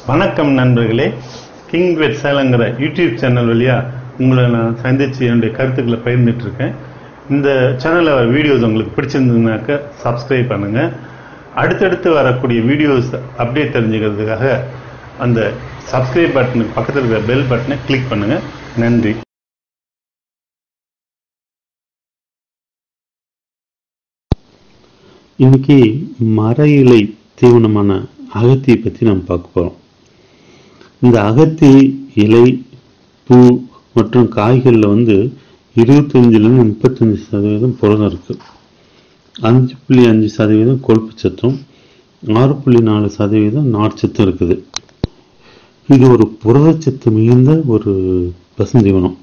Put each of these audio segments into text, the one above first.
வணக்கம் நண்பர்களே. கிங் வெட் சேலங்கிற YouTube channel வழியாக உங்களை நான் சந்தித்து என்னுடைய கருத்துக்களை பகிர்ந்துட்டு இருக்கேன். இந்த சேனலில் வீடியோஸ் உங்களுக்கு பிடிச்சிருந்ததுனாக்க சப்ஸ்கிரைப் பண்ணுங்கள். அடுத்தடுத்து வரக்கூடிய வீடியோஸ் அப்டேட் தெரிஞ்சுக்கிறதுக்காக அந்த சப்ஸ்கிரைப் பட்டனுக்கு பக்கத்தில் இருக்கிற பெல் பட்டனை கிளிக் பண்ணுங்கள். நன்றி. இன்னைக்கு மர இலை தீவனமான அகத்தியை பற்றி நம்ம பார்க்க போகிறோம். இந்த அகத்தி இலை, பூ மற்றும் காய்களில் 25% 35% புரதம் இருக்கு. 5.5% கொழுப்பு சத்தும் 6.4% நார்ச்சத்தும் இருக்குது. இது ஒரு புரதச்சத்து மிகுந்த ஒரு பசுந்தீவனம்.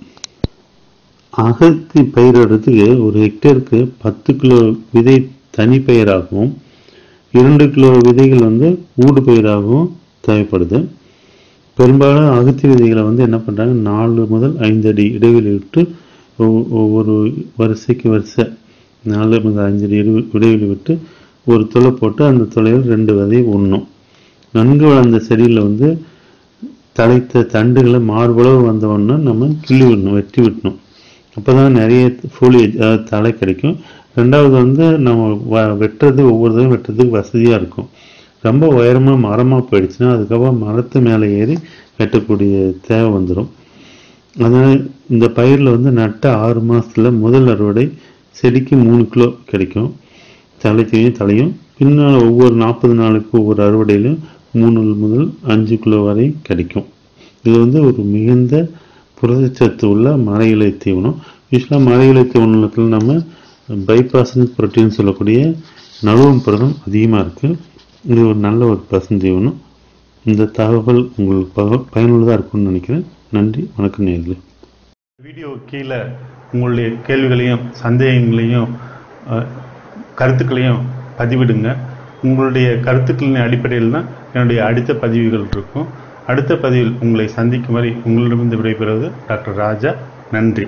அகத்தி பயிரிடுறதுக்கு ஒரு ஹெக்டேருக்கு 10 கிலோ விதை தனி பயிராகவும் 2 கிலோ விதைகள் ஊடு பயிராகவும் தேவைப்படுது. பெரும்பாலும் அகத்தி விதைகளை என்ன பண்ணுறாங்க, 4 முதல் 5 அடி இடைவெளி விட்டு ஒவ்வொரு வரிசைக்கு வரிசை 4 முதல் 5 அடி இடைவெளி விட்டு ஒரு துளை போட்டு அந்த துளையில் 2 விதை உண்ணும். நன்கு வளர்ந்த செடியில் தலைத்த தண்டுகளை மார்பளவு வந்தவொன்னே நம்ம கிள்ளி விடணும், வெட்டி விடணும். அப்போ தான் நிறைய ஃபோலியேஜ், அதாவது தலை கிடைக்கும். ரெண்டாவது நம்ம வெட்டுறது ஒவ்வொரு தடவை வெட்டுறதுக்கு வசதியாக இருக்கும். ரொம்ப உயரமாக மரமாக போயிடுச்சுன்னா அதுக்கப்புறம் மரத்து மேலே ஏறி வெட்டக்கூடிய தேவை வந்துடும். அதனால் இந்த பயிரில் நட்ட 6 மாதத்தில் முதல் அறுவடை செடிக்கு 3 கிலோ கிடைக்கும். தலையும் பின்னால் ஒவ்வொரு 40 நாளுக்கு ஒவ்வொரு அறுவடையிலும் 3 முதல் 5 கிலோ வரை கிடைக்கும். இது ஒரு மிகுந்த புரதச்சத்து உள்ள மர இலை தீவனம். யூஸ்வலாக மர இலை தீவனத்தில் நம்ம பைபாசன் புரோட்டீன் சொல்லக்கூடிய நழுவும் புரதம் அதிகமாக இருக்குது. இது ஒரு நல்ல ஒரு பசுந்தீவனம். இந்த தகவல் உங்களுக்கு பயனுள்ளதாக இருக்கும்னு நினைக்கிறேன். நன்றி, வணக்கம் நேயர்களே. வீடியோ கீழே உங்களுடைய கேள்விகளையும் சந்தேகங்களையும் கருத்துக்களையும் பதிவிடுங்க. உங்களுடைய கருத்துக்களின் அடிப்படையில் தான் என்னுடைய அடுத்த பதிவுகள் இருக்கும். அடுத்த பதிவில் உங்களை சந்திக்கும் வரை உங்களிடமிருந்து விடைபெறுவது டாக்டர் ராஜா. நன்றி.